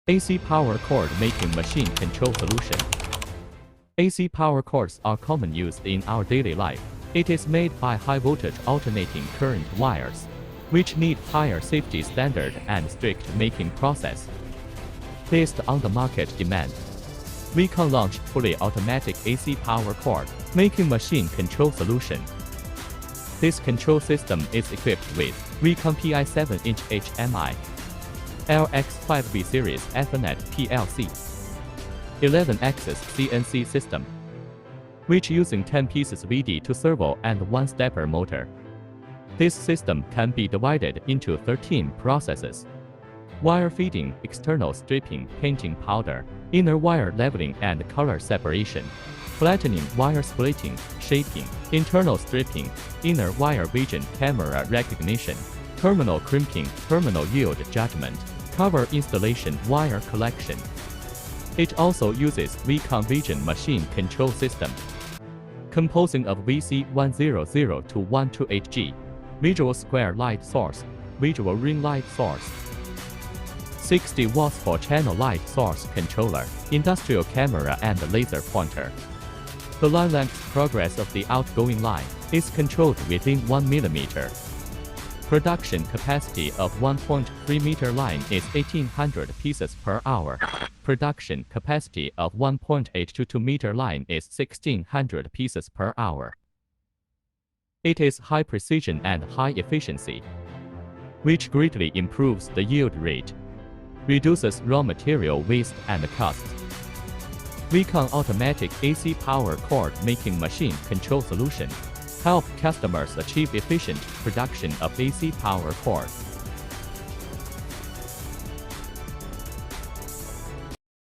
AC power cord making machine control solution. AC power cords are common used in our daily life. It is made by high voltage alternating current wires, which need higher safety standard and strict making process. Based on the market demand, Wecon launched fully automatic AC power cord making machine control solution. This control system is equipped with Wecon PI 7-inch HMI, LX5V Series Ethernet PLC, 11-axis CNC system, which using 10 pieces VD to servo and 1-stepper motor. This system can be divided into 13 processes: wire feeding, external stripping, painting powder, inner wire leveling and color separation, flattening, wire splitting, shaping, internal stripping, inner wire vision camera recognition, terminal crimping, terminal yield judgment, cover installation, wire collection. It also uses Wecon Vision machine control system, composing of VC100 to 128G, visual square light source, visual ring light source, 60 watts for channel light source controller, industrial camera and laser pointer. The line length progress of the outgoing line is controlled within 1 mm. Production capacity of 1.3 meter line is 1800 pieces per hour. Production capacity of 1.822 meter line is 1600 pieces per hour. It is high precision and high efficiency, which greatly improves the yield rate, reduces raw material waste and costs. Wecon automatic AC power cord making machine control solution help customers achieve efficient production of AC power cord.